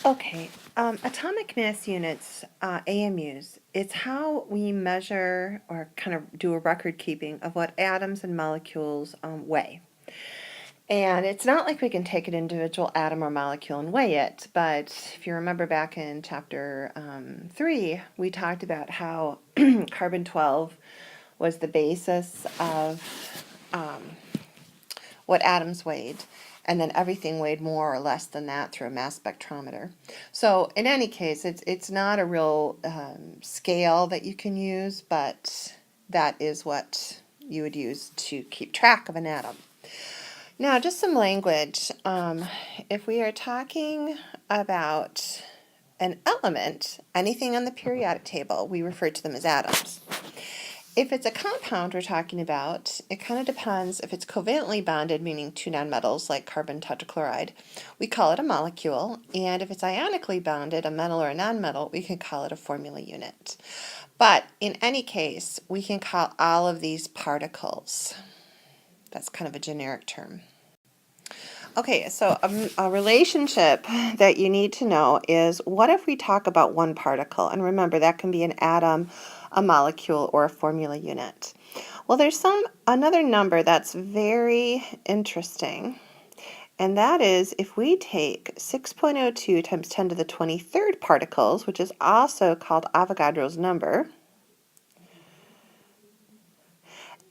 Okay, atomic mass units, AMUs, it's how we measure or kind of do a record keeping of what atoms and molecules weigh. And it's not like we can take an individual atom or molecule and weigh it, but if you remember back in chapter 3, we talked about how carbon 12 was the basis of what atoms weighed, and then everything weighed more or less than that through a mass spectrometer. So in any case, it's not a real scale that you can use, but that is what you would use to keep track of an atom. Now, just some language. If we are talking about an element, anything on the periodic table, we refer to them as atoms. If it's a compound we're talking about, it kind of depends. If it's covalently bonded, meaning two nonmetals like carbon tetrachloride, we call it a molecule. And if it's ionically bonded, a metal or a nonmetal, we can call it a formula unit. But in any case, we can call all of these particles. That's kind of a generic term. Okay, so a relationship that you need to know is, what if we talk about one particle? And remember, that can be an atom, a molecule, or a formula unit. Well, there's another number that's very interesting, and that is if we take 6.02 times 10 to the 23rd particles, which is also called Avogadro's number,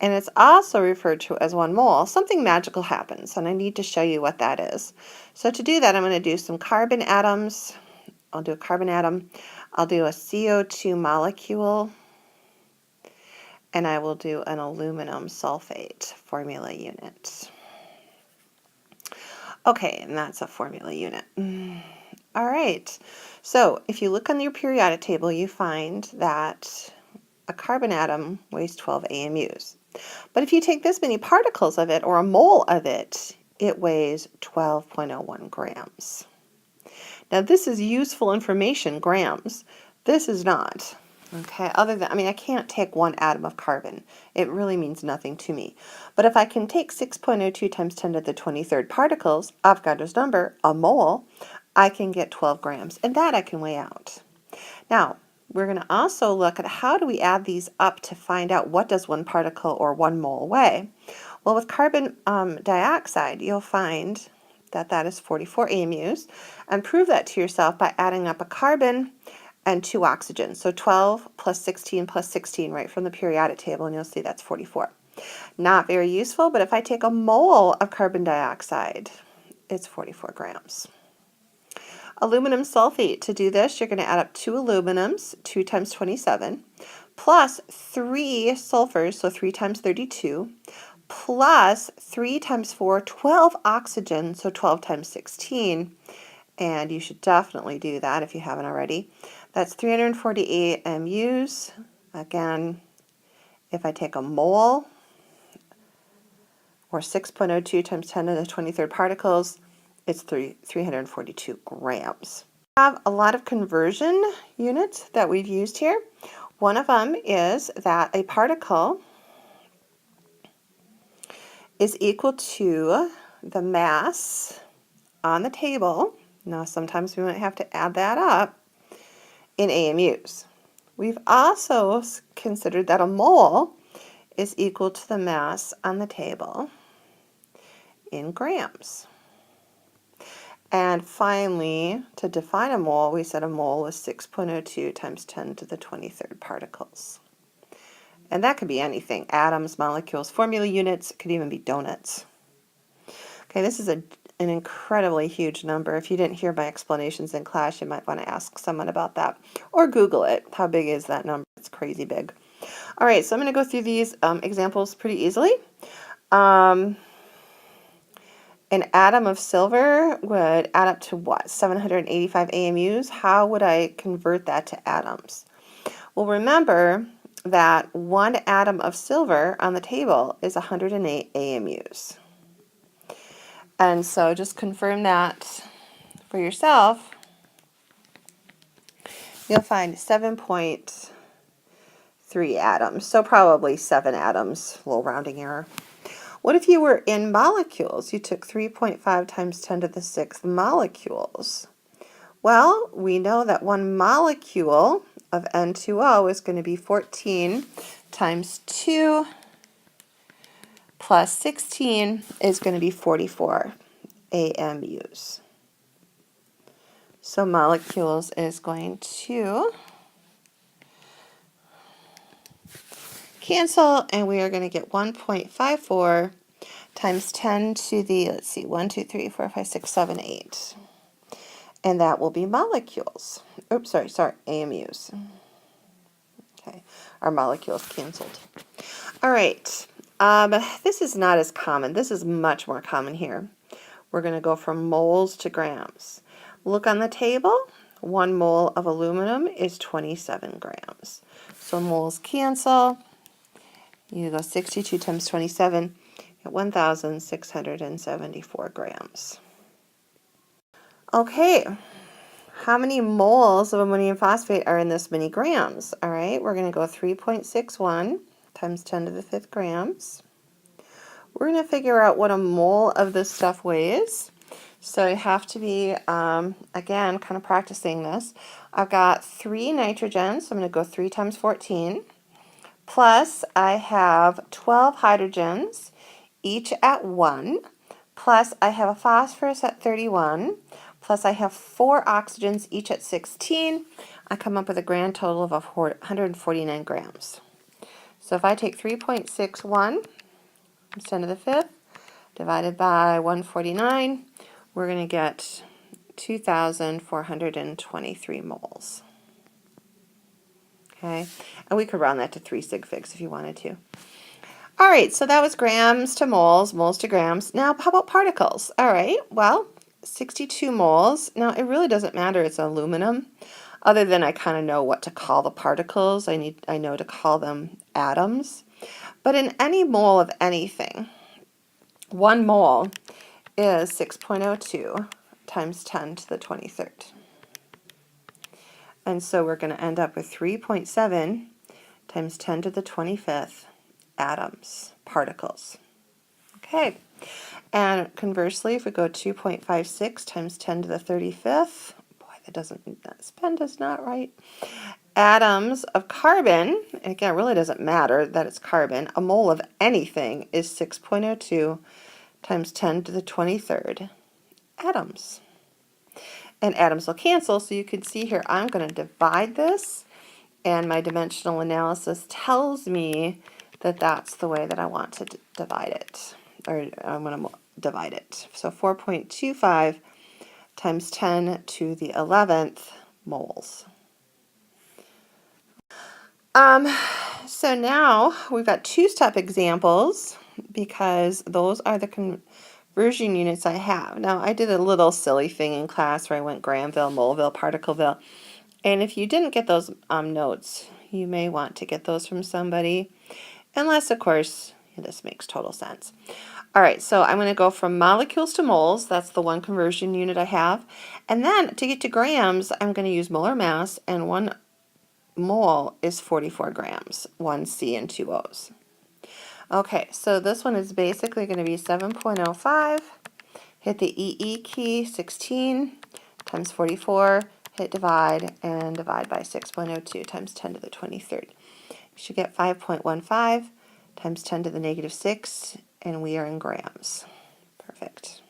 and it's also referred to as 1 mole, something magical happens, and I need to show you what that is. So to do that, I'm going to do some carbon atoms. I'll do a carbon atom. I'll do a CO2 molecule, and I will do an aluminum sulfate formula unit. Okay, and that's a formula unit. All right, so if you look on your periodic table, you find that a carbon atom weighs 12 AMUs. But if you take this many particles of it, or a mole of it, it weighs 12.01 grams. Now this is useful information, grams. This is not. Okay, other than, I can't take one atom of carbon. It really means nothing to me. But if I can take 6.02 times 10 to the 23rd particles, Avogadro's number, a mole, I can get 12 grams, and that I can weigh out. Now, we're going to also look at how do we add these up to find out what does one particle or 1 mole weigh. Well, with carbon dioxide, you'll find that that is 44 AMUs, and prove that to yourself by adding up a carbon and 2 oxygens. So 12 plus 16 plus 16 right from the periodic table, and you'll see that's 44. Not very useful, but if I take a mole of carbon dioxide, it's 44 grams. Aluminum sulfate, to do this, you're going to add up 2 aluminums, 2 times 27, plus 3 sulfurs, so 3 times 32, plus 3 times 4, 12 oxygen, so 12 times 16, and you should definitely do that if you haven't already. That's 348 MUs. Again, if I take a mole, or 6.02 times 10 to the 23rd particles, it's 342 grams. We have a lot of conversion units that we've used here. One of them is that a particle is equal to the mass on the table. Now, sometimes we might have to add that up in AMUs. We've also considered that a mole is equal to the mass on the table in grams. And finally, to define a mole, we said a mole is 6.02 times 10 to the 23rd particles. And that could be anything: atoms, molecules, formula units. It could even be donuts. Okay, this is an incredibly huge number. If you didn't hear my explanations in class, you might want to ask someone about that, or Google it. How big is that number? It's crazy big. All right, so I'm going to go through these examples pretty easily. An atom of silver would add up to what? 785 AMUs. How would I convert that to atoms? Well, remember that 1 atom of silver on the table is 108 AMUs. And so just confirm that for yourself. You'll find 7.3 atoms, so probably 7 atoms, a little rounding error. What if you were in molecules? You took 3.5 times 10 to the 6th molecules. Well, we know that one molecule of N2O is going to be 14 times 2 plus 16 is going to be 44 AMUs. So molecules is going to cancel, and we are going to get 1.54 times 10 to the, let's see, 1, 2, 3, 4, 5, 6, 7, 8. And that will be molecules. Oops, sorry, AMUs. Okay, our molecules canceled. All right, this is not as common. This is much more common here. We're going to go from moles to grams. Look on the table. 1 mole of aluminum is 27 grams. So moles cancel. You go 62 times 27 at 1,674 grams. Okay, how many moles of ammonium phosphate are in this many grams? All right, we're going to go 3.61 times 10 to the 5th grams. We're going to figure out what a mole of this stuff weighs. So you have to be, again, kind of practicing this. I've got 3 nitrogens, so I'm going to go 3 times 14. Plus, I have 12 hydrogens, each at 1. Plus, I have a phosphorus at 31. Plus, I have 4 oxygens, each at 16. I come up with a grand total of 149 grams. So if I take 3.61 times 10 to the 5th divided by 149, we're going to get 2,423 moles. Okay, and we could round that to 3 sig figs if you wanted to. All right, so that was grams to moles, moles to grams. Now, how about particles? All right, well, 62 moles. Now, it really doesn't matter, it's aluminum, other than I kind of know what to call the particles. I know to call them atoms. But in any mole of anything, 1 mole is 6.02 times 10 to the 23rd. And so we're going to end up with 3.7 times 10 to the 25th atoms, particles. Okay, and conversely, if we go 2.56 times 10 to the 35th, boy, that spin does not right. Atoms of carbon, and again, it really doesn't matter that it's carbon, a mole of anything is 6.02 times 10 to the 23rd atoms. And atoms will cancel, so you can see here I'm going to divide this, and my dimensional analysis tells me that that's the way that I want to divide it, or I'm going to divide it. So 4.25 times 10 to the 11th moles. So now we've got 2-step examples because those are the conversion units I have. Now I did a little silly thing in class where I went Gramville, Moleville, Particleville, and if you didn't get those notes, you may want to get those from somebody, unless of course this makes total sense. All right, so I'm going to go from molecules to moles. That's the one conversion unit I have. And then to get to grams, I'm going to use molar mass, and 1 mole is 44 grams, 1 C and 2 O's. Okay, so this one is basically going to be 7.05, hit the EE key, 16 times 44, hit divide, and divide by 6.02 times 10 to the 23rd. You should get 5.15 times 10 to the negative 6, and we are in grams. Perfect.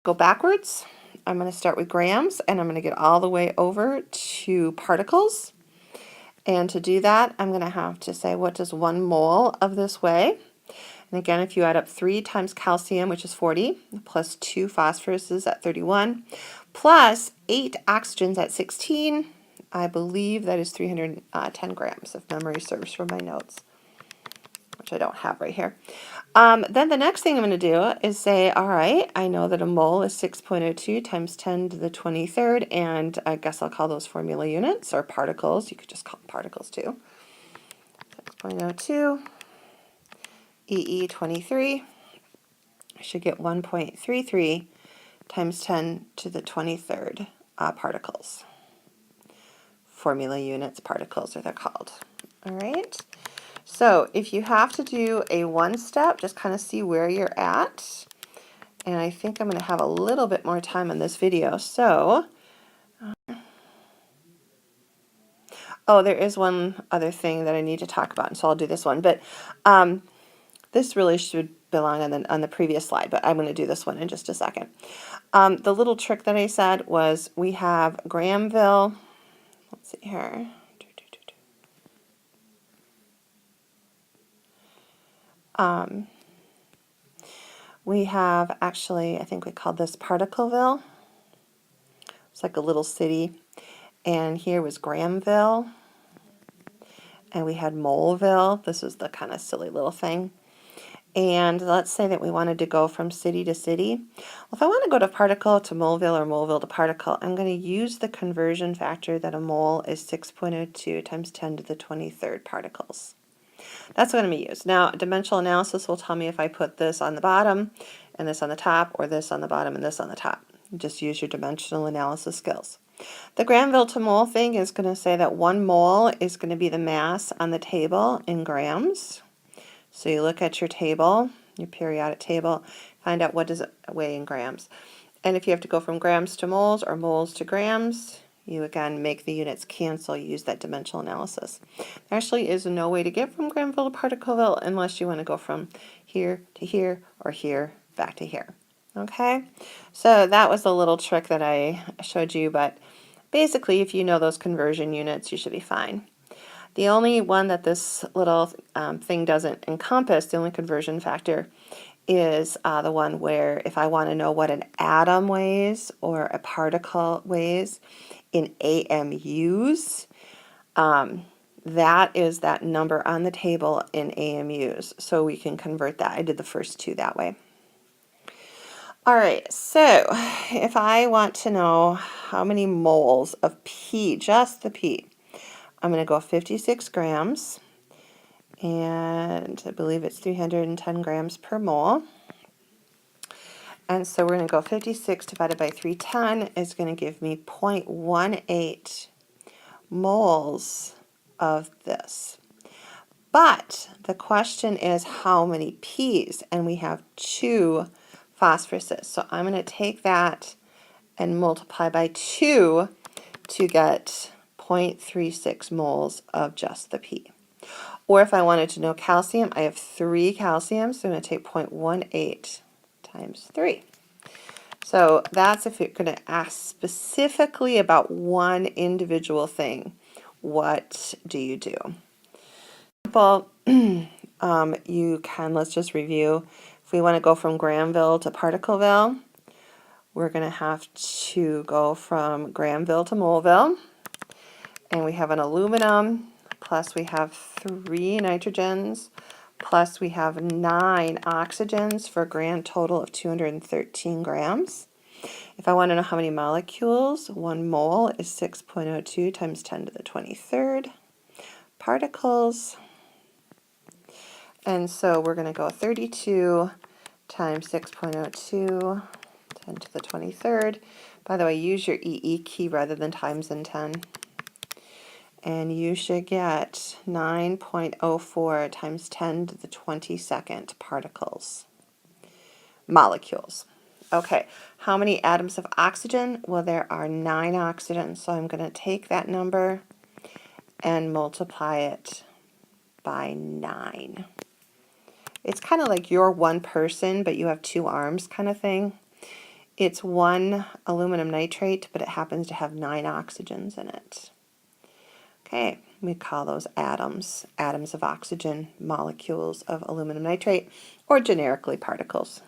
Go backwards. I'm going to start with grams, and I'm going to get all the way over to particles. And to do that, I'm going to have to say, what does 1 mole of this weigh? And again, if you add up 3 times calcium, which is 40, plus 2 phosphoruses at 31, plus 8 oxygens at 16, I believe that is 310 grams, if memory serves from my notes, which I don't have right here. Then the next thing I'm going to do is say, all right, I know that a mole is 6.02 times 10 to the 23rd, and I guess I'll call those formula units, or particles. You could just call them particles too. 6.02 EE23. I should get 1.33 times 10 to the 23rd particles. Formula units, particles are they're called. All right. So if you have to do a 1-step, just kind of see where you're at. And I think I'm going to have a little bit more time in this video. So Oh, there is one other thing that I need to talk about, so I'll do this one. But this really should belong on the previous slide, but I'm going to do this one in just a second. The little trick that I said was we have Grahamville. Let's see here. We have actually, I think we called this Particleville. It's like a little city. And here was Grahamville. And we had Moleville. This is the kind of silly little thing. And let's say that we wanted to go from city to city. Well, if I want to go to particle to moleville or moleville to particle, I'm going to use the conversion factor that a mole is 6.02 times 10 to the 23rd particles. That's what I'm going to use. Now, dimensional analysis will tell me if I put this on the bottom and this on the top, or this on the bottom and this on the top. Just use your dimensional analysis skills. The Grahamville to mole thing is going to say that 1 mole is going to be the mass on the table in grams. So you look at your table, your periodic table, find out what does it weigh in grams. And if you have to go from grams to moles or moles to grams, you again make the units cancel, use that dimensional analysis. There actually is no way to get from Grahamville to Particleville unless you want to go from here to here or here back to here. Okay, so that was a little trick that I showed you, but basically if you know those conversion units, you should be fine. The only one that this little thing doesn't encompass, the only conversion factor, is the one where if I want to know what an atom weighs or a particle weighs in AMUs, that is that number on the table in AMUs. So we can convert that. I did the first two that way. All right, so if I want to know how many moles of P, just the P, I'm going to go 56 grams, and I believe it's 310 grams per mole. And so we're going to go 56 divided by 310 is going to give me 0.18 moles of this. But the question is how many P's, and we have 2 phosphoruses. So I'm going to take that and multiply by 2 to get 0.36 moles of just the P. Or if I wanted to know calcium, I have 3 calciums, so I'm going to take 0.18 times 3. So that's if you're going to ask specifically about one individual thing. What do you do? Well, you can, let's just review. If we want to go from Grahamville to Particleville, we're going to have to go from Grahamville to Moleville. And we have an aluminum, plus we have 3 nitrogens, plus we have 9 oxygens for a grand total of 213 grams. If I want to know how many molecules, 1 mole is 6.02 times 10 to the 23rd particles. And so we're going to go 32 times 6.02, 10 to the 23rd. By the way, use your EE key rather than times and 10. And you should get 9.04 times 10 to the 22nd particles, molecules. Okay, how many atoms of oxygen? Well, there are 9 oxygens, so I'm going to take that number and multiply it by 9. It's kind of like you're one person, but you have 2 arms kind of thing. It's 1 aluminum nitrate, but it happens to have 9 oxygens in it. Okay, we call those atoms of oxygen, molecules of aluminum nitrate, or generically particles.